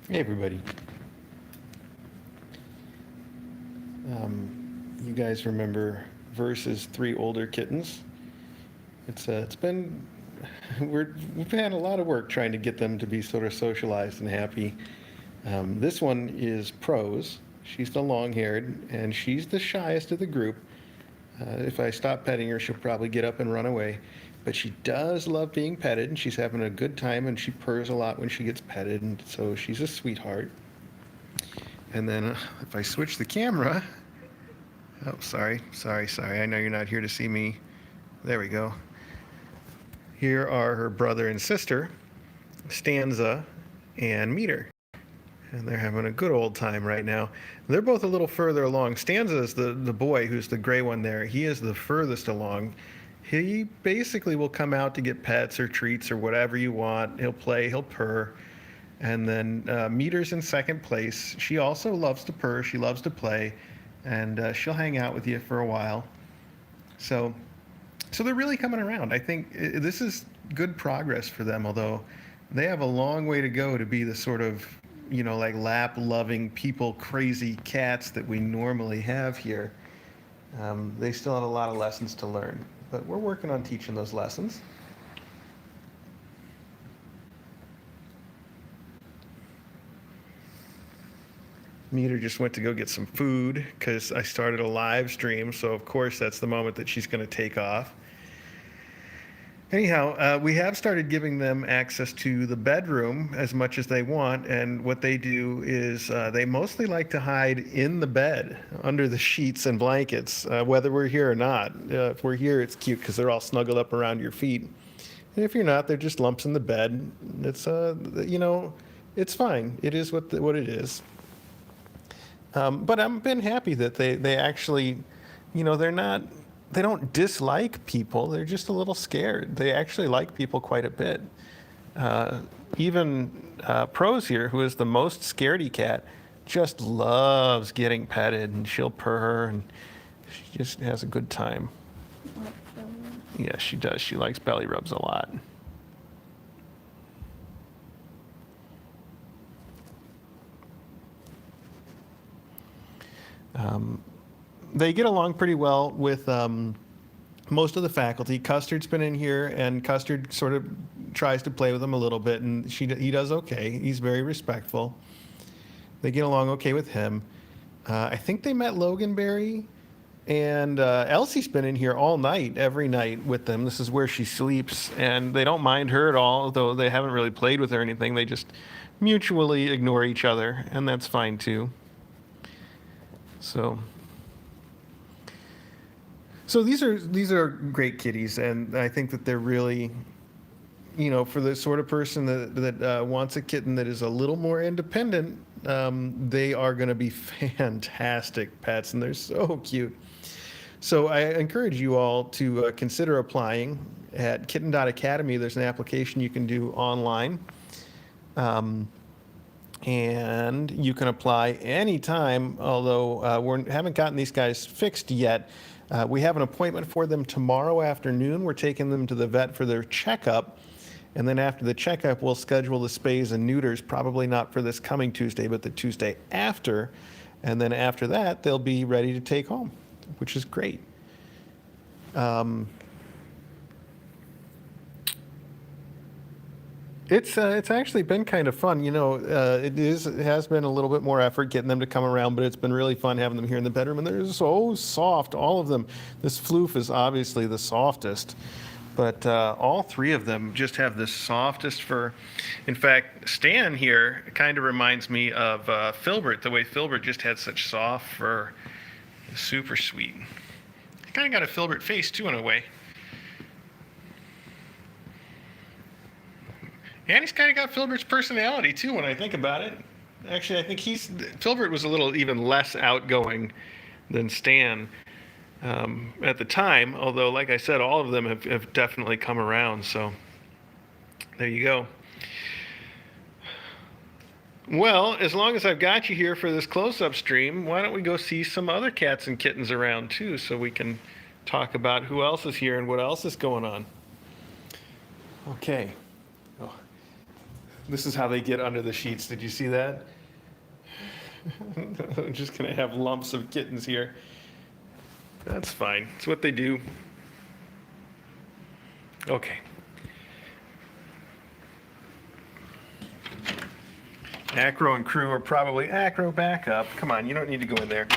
Hey everybody. You guys remember Verse's three older kittens? It's been we've had a lot of work trying to get them to be sort of socialized and happy. This one is Prose. She's the long-haired, and she's the shyest of the group. If I stop petting her, she'll probably get up and run away. But she does love being petted, and she's having a good time, and she purrs a lot when she gets petted, and so she's a sweetheart. And then if I switch the camera, oh, sorry. I know you're not here to see me. There we go. Here are her brother and sister, Stanza and Meter. And they're having a good old time right now. They're both a little further along. Stanza is the boy who's the gray one there. He is the furthest along. He basically will come out to get pets or treats or whatever you want. He'll play, he'll purr. And then Meter's in second place. She also loves to purr, she loves to play, and she'll hang out with you for a while. So, so they're really coming around. I think this is good progress for them, although they have a long way to go to be the sort of, like lap-loving, people-crazy cats that we normally have here. They still have a lot of lessons to learn, but we're working on teaching those lessons. Meter just went to go get some food because I started a live stream, so of course that's the moment that she's going to take off. Anyhow, we have started giving them access to the bedroom as much as they want, and what they do is they mostly like to hide in the bed, under the sheets and blankets, whether we're here or not. If we're here, it's cute because they're all snuggled up around your feet. And if you're not, they're just lumps in the bed. It's, it's fine. It is what it is. But I've been happy that they actually, they don't dislike people. They're just a little scared. They actually like people quite a bit. Even Prose here, who is the most scaredy cat, just loves getting petted, and she'll purr, and she just has a good time. Yeah, she does. She likes belly rubs a lot. They get along pretty well with most of the faculty. Custard's been in here, and Custard sort of tries to play with them a little bit, and he does okay. He's very respectful. They get along okay with him. I think they met Loganberry, and Elsie's been in here all night, every night with them. This is where she sleeps, and they don't mind her at all, though they haven't really played with her or anything. They just mutually ignore each other, and that's fine too. So these are great kitties, and I think that they're really, for the sort of person that wants a kitten that is a little more independent, they are going to be fantastic pets, and they're so cute. So I encourage you all to consider applying at kitten.academy. There's an application you can do online. And you can apply anytime, although we haven't gotten these guys fixed yet. We have an appointment for them tomorrow afternoon. We're taking them to the vet for their checkup. And then after the checkup, we'll schedule the spays and neuters, probably not for this coming Tuesday, but the Tuesday after. And then after that, they'll be ready to take home, which is great. It's actually been kind of fun. It has been a little bit more effort getting them to come around, but it's been really fun having them here in the bedroom, and they're so soft, all of them. This floof is obviously the softest, but all three of them just have the softest fur. In fact, Stan here kind of reminds me of Filbert, the way Filbert just had such soft fur. Super sweet. He kind of got a Filbert face too, in a way. And he's kind of got Filbert's personality too, when I think about it. Actually, I think Filbert was a little even less outgoing than Stan at the time. Although, like I said, all of them have definitely come around. So there you go. Well, as long as I've got you here for this close-up stream, why don't we go see some other cats and kittens around too, so we can talk about who else is here and what else is going on. Okay. This is how they get under the sheets. Did you see that? I'm just gonna have lumps of kittens here. That's fine. It's what they do. Okay. Acro and crew are probably, Acro, back up. Come on, you don't need to go in there.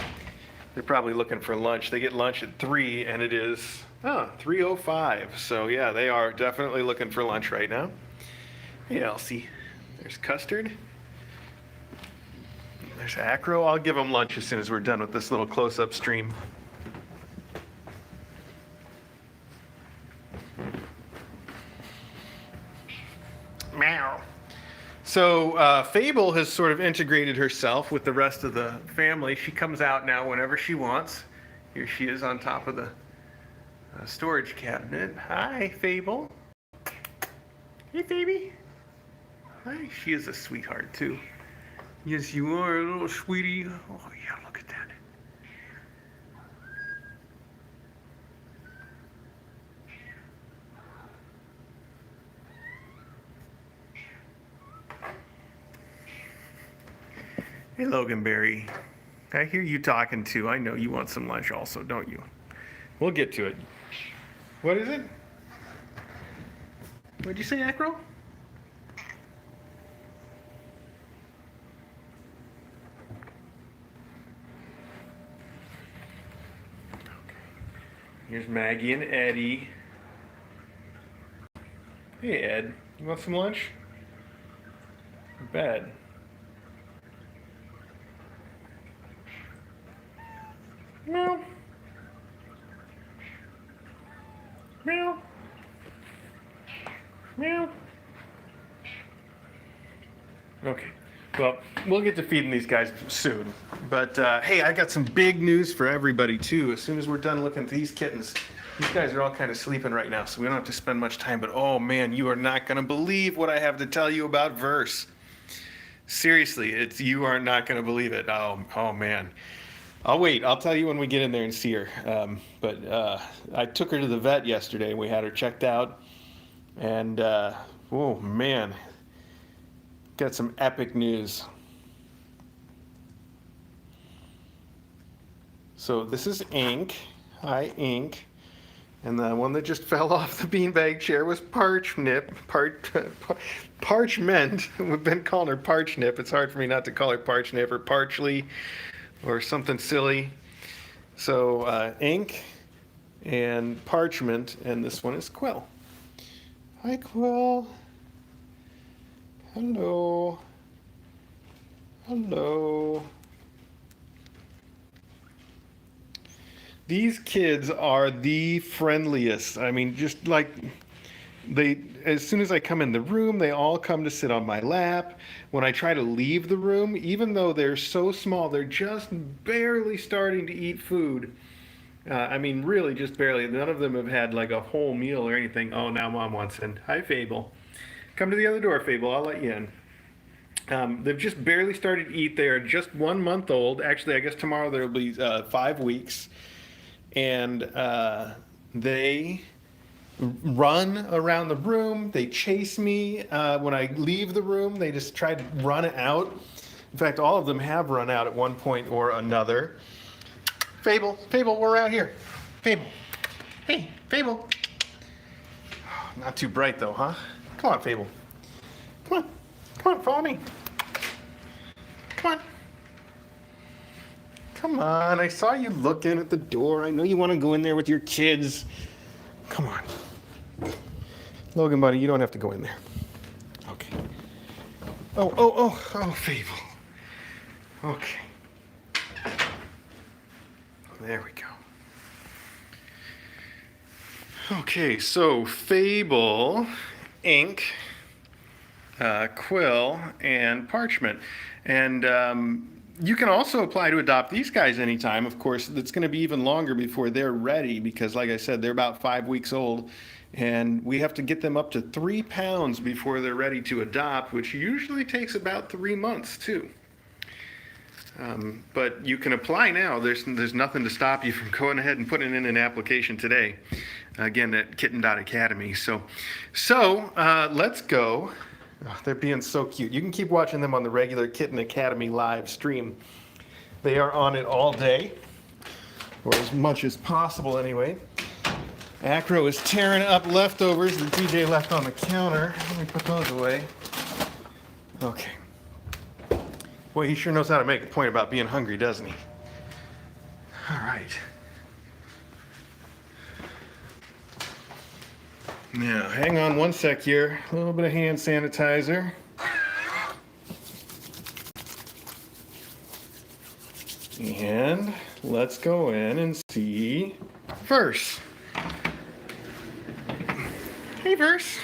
They're probably looking for lunch. They get lunch at 3, and it is 3:05. So yeah, they are definitely looking for lunch right now. Hey, Elsie. There's Custard. There's Acro. I'll give them lunch as soon as we're done with this little close-up stream. Meow. So Fable has sort of integrated herself with the rest of the family. She comes out now whenever she wants. Here she is on top of the storage cabinet. Hi, Fable. Hey, baby. Hi. She is a sweetheart, too. Yes, you are, a little sweetie. Oh, yeah, look at that. Hey, Loganberry. I hear you talking too. I know you want some lunch also, don't you? We'll get to it. What is it? What'd you say, Acro? Here's Maggie and Eddie. Hey, Ed. You want some lunch? Bed. Meow. Meow. Meow. Okay. Well, we'll get to feeding these guys soon. But hey, I got some big news for everybody too. As soon as we're done looking at these kittens, these guys are all kind of sleeping right now, so we don't have to spend much time. But oh man, you are not going to believe what I have to tell you about Verse. Seriously, you are not going to believe it. Oh man. I'll wait. I'll tell you when we get in there and see her. But I took her to the vet yesterday, and we had her checked out. And oh man, got some epic news. So this is Ink. Hi, Ink. And the one that just fell off the beanbag chair was Parchment. We've been calling her Parchnip. It's hard for me not to call her Parchnip or Parchly or something silly. So Ink and Parchment, and this one is Quill. Hi, Quill. Hello. Hello. These kids are the friendliest. I mean, just like as soon as I come in the room, they all come to sit on my lap. When I try to leave the room, even though they're so small, they're just barely starting to eat food. I mean, really just barely. None of them have had like a whole meal or anything. Oh, now Mom wants in. Hi, Fable. Come to the other door, Fable. I'll let you in. They've just barely started to eat. They are just 1 month old. Actually, I guess tomorrow there will be 5 weeks. And they run around the room. They chase me. When I leave the room, they just try to run out. In fact, all of them have run out at one point or another. Fable, we're out here. Fable. Hey, Fable. Not too bright though, huh? Come on, Fable. Come on, follow me. Come on. Come on, I saw you looking at the door. I know you want to go in there with your kids. Come on. Logan, buddy, you don't have to go in there. Okay. Oh, Fable. Okay. There we go. Okay, so Fable, Ink, Quill, and Parchment. And you can also apply to adopt these guys anytime. Of course, it's going to be even longer before they're ready because, like I said, they're about 5 weeks old. And we have to get them up to 3 pounds before they're ready to adopt, which usually takes about 3 months, too. But you can apply now. There's nothing to stop you from going ahead and putting in an application today. Again, at Kitten.Academy. So let's go Oh, they're being so cute. You can keep watching them on the regular Kitten Academy live stream. They are on it all day, or as much as possible anyway. Acro is tearing up leftovers that DJ left on the counter. Let me put those away. Okay. Boy, he sure knows how to make a point about being hungry, doesn't he? All right. Now, hang on one sec here. A little bit of hand sanitizer. And let's go in and see Verse. Hey, Verse.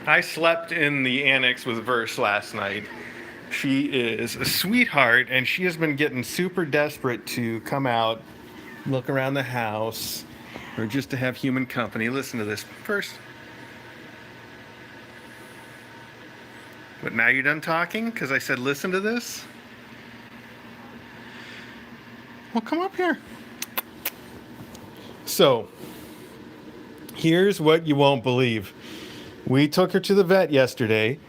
I slept in the annex with Verse last night. She is a sweetheart, and she has been getting super desperate to come out, look around the house, or just to have human company. Listen to this. Verse. But now you're done talking? Because I said listen to this? Well, come up here. So, here's what you won't believe. We took her to the vet yesterday,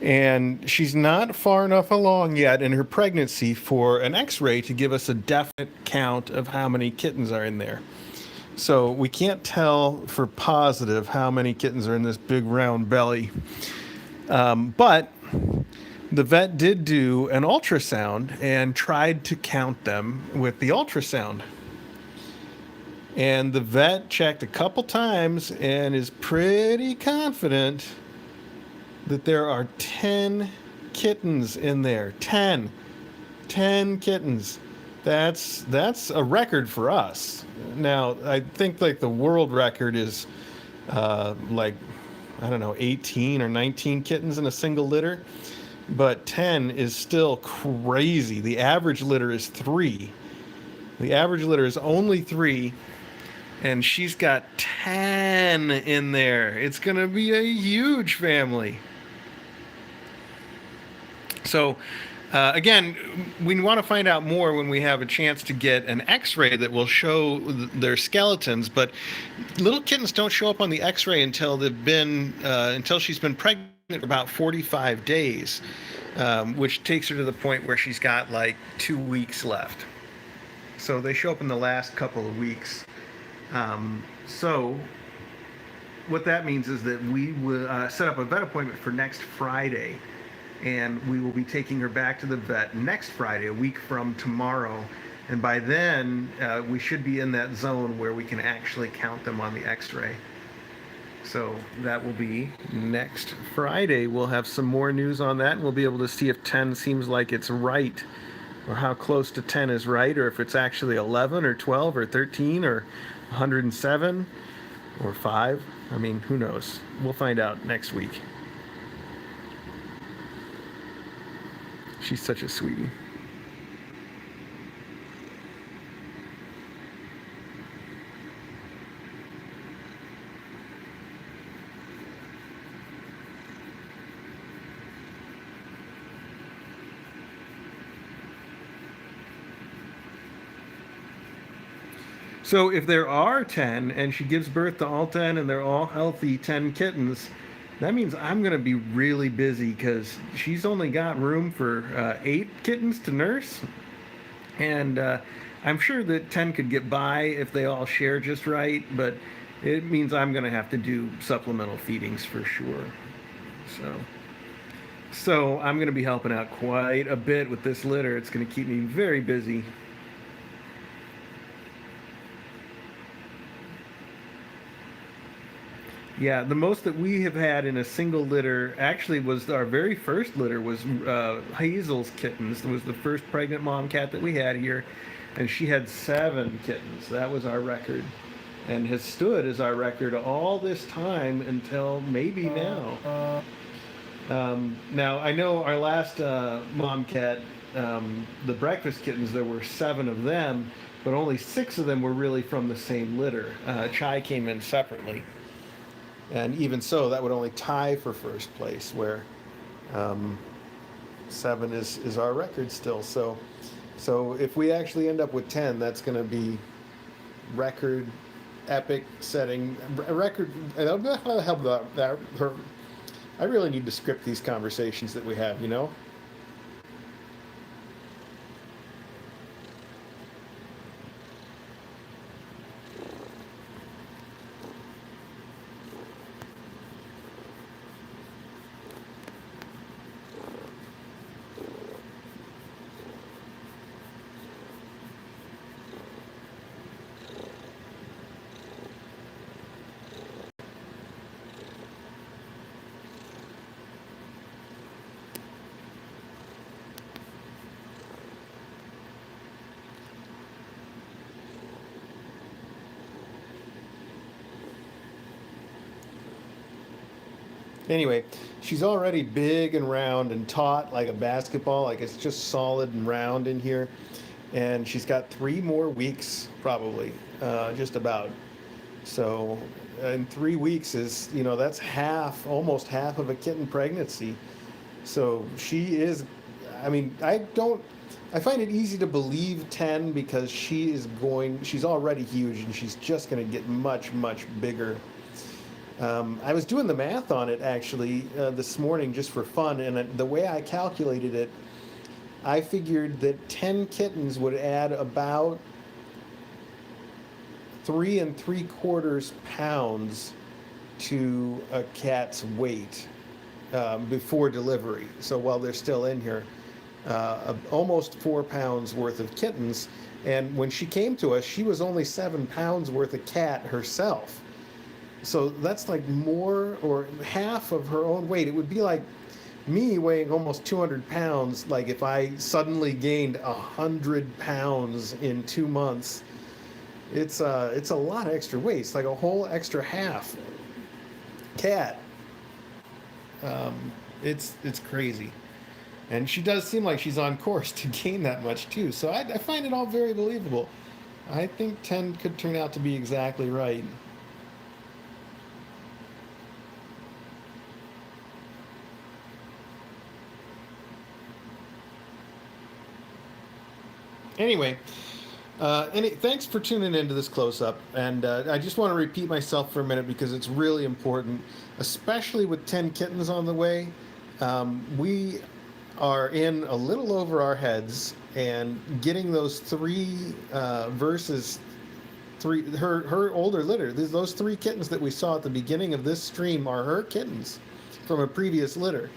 and she's not far enough along yet in her pregnancy for an x-ray to give us a definite count of how many kittens are in there. So we can't tell for positive how many kittens are in this big round belly. But the vet did do an ultrasound and tried to count them with the ultrasound. And the vet checked a couple times and is pretty confident that there are 10 kittens in there. 10 kittens. That's a record for us. Now, I think like the world record is like, I don't know, 18 or 19 kittens in a single litter. But 10 is still crazy. The average litter is 3. The average litter is only 3. And she's got 10 in there. It's going to be a huge family. So, again, we want to find out more when we have a chance to get an x-ray that will show their skeletons. But little kittens don't show up on the x-ray until she's been pregnant for about 45 days, which takes her to the point where she's got like 2 weeks left. So they show up in the last couple of weeks. So what that means is that we will set up a vet appointment for next Friday, and we will be taking her back to the vet next Friday, a week from tomorrow. And by then, we should be in that zone where we can actually count them on the x-ray. So that will be next Friday. We'll have some more news on that, and we'll be able to see if 10 seems like it's right, or how close to 10 is right, or if it's actually 11 or 12 or 13 or 107 or 5. I mean, who knows? We'll find out next week. She's such a sweetie. So if there are 10 and she gives birth to all 10 and they're all healthy 10 kittens, that means I'm going to be really busy because she's only got room for 8 kittens to nurse. And I'm sure that 10 could get by if they all share just right, but it means I'm going to have to do supplemental feedings for sure. So I'm going to be helping out quite a bit with this litter. It's going to keep me very busy. Yeah, the most that we have had in a single litter actually was our very first litter was Hazel's kittens. It was the first pregnant mom cat that we had here, and she had 7 kittens. That was our record, and has stood as our record all this time until maybe now. Now, I know our last mom cat, the breakfast kittens, there were 7 of them, but only 6 of them were really from the same litter. Chai came in separately. And even so, that would only tie for first place, where 7 is our record still. So if we actually end up with 10, that's going to be record, epic setting, a record. I really need to script these conversations that we have, you know? Anyway, she's already big and round and taut like a basketball, like it's just solid and round in here. And she's got 3 more weeks, probably, just about. So, in 3 weeks is, that's half, almost half of a kitten pregnancy. So she is, I mean, I find it easy to believe 10 because she's already huge and she's just going to get much, much bigger. I was doing the math on it actually this morning just for fun, and the way I calculated it, I figured that 10 kittens would add about 3 3/4 pounds to a cat's weight before delivery. So while they're still in here, almost 4 pounds worth of kittens. And when she came to us, she was only 7 pounds worth of cat herself. So that's like more or half of her own weight. It would be like me weighing almost 200 pounds, like if I suddenly gained 100 pounds in 2 months. It's a lot of extra weight. It's like a whole extra half cat. It's crazy, and she does seem like she's on course to gain that much too. So I find it all very believable. I think 10 could turn out to be exactly right. Anyway, thanks for tuning into this close up. And I just want to repeat myself for a minute because it's really important, especially with 10 kittens on the way. We are in a little over our heads, and getting those her older litter, those 3 kittens that we saw at the beginning of this stream are her kittens from a previous litter.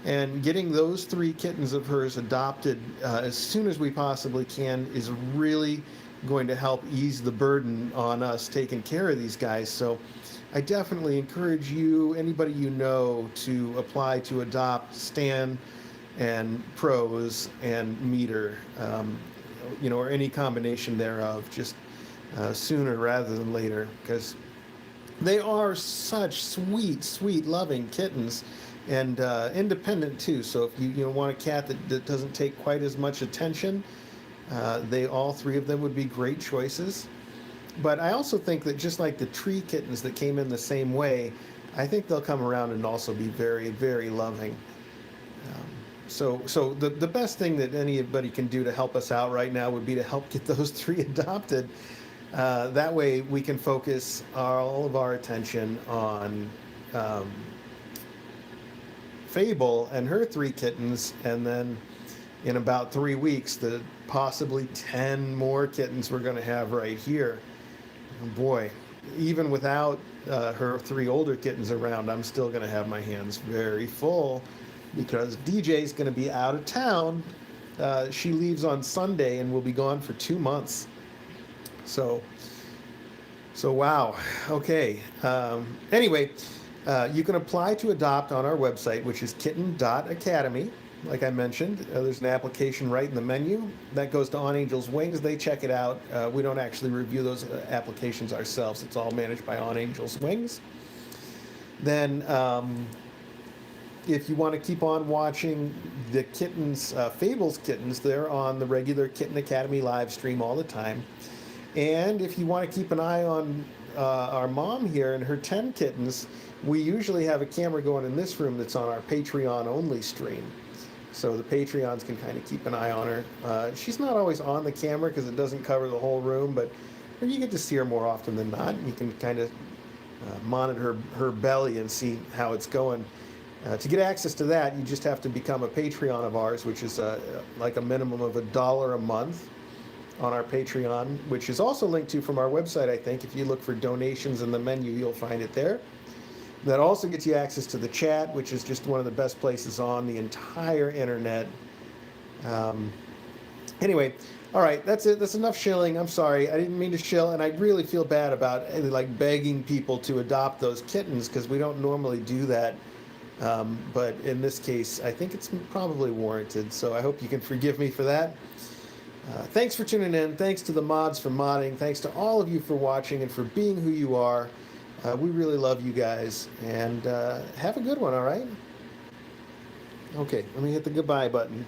And getting those 3 kittens of hers adopted as soon as we possibly can is really going to help ease the burden on us taking care of these guys. So I definitely encourage you, anybody you know, to apply to adopt Stan and Pros and Meter, or any combination thereof, just sooner rather than later, because they are such sweet, sweet, loving kittens, and independent too. So if you want a cat that doesn't take quite as much attention, all 3 of them would be great choices. But I also think that just like the tree kittens that came in the same way, I think they'll come around and also be very, very loving. So the best thing that anybody can do to help us out right now would be to help get those 3 adopted. That way we can focus all of our attention on Fable and her 3 kittens, and then in about 3 weeks, the possibly 10 more kittens we're going to have right here. Oh boy, even without her 3 older kittens around, I'm still going to have my hands very full because DJ's going to be out of town. She leaves on Sunday and will be gone for 2 months. So wow. Okay. Anyway, you can apply to adopt on our website, which is kitten.academy. Like I mentioned, there's an application right in the menu. That goes to On Angel's Wings. They check it out. We don't actually review those applications ourselves. It's all managed by On Angel's Wings. Then, if you want to keep on watching the kittens, Fables kittens, they're on the regular Kitten Academy live stream all the time. And if you want to keep an eye on our mom here and her 10 kittens, we usually have a camera going in this room that's on our Patreon only stream. So the Patreons can kind of keep an eye on her. She's not always on the camera because it doesn't cover the whole room, but you get to see her more often than not. You can kind of monitor her belly and see how it's going. To get access to that, you just have to become a Patreon of ours, which is like a minimum of $1 a month on our Patreon, which is also linked to from our website, I think. If you look for donations in the menu, you'll find it there. That also gets you access to the chat, which is just one of the best places on the entire internet. Um, anyway, all right, that's it. That's enough shilling. I'm sorry, I didn't mean to shill, and I really feel bad about like begging people to adopt those kittens because we don't normally do that. But in this case, I think it's probably warranted. So I hope you can forgive me for that. Thanks for tuning in. Thanks to the mods for modding. Thanks to all of you for watching and for being who you are. We really love you guys. And have a good one, all right? Okay, let me hit the goodbye button.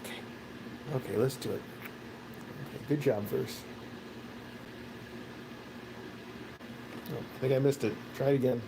Okay. Okay, let's do it. Okay, good job, Verse. Oh, I think I missed it. Try it again.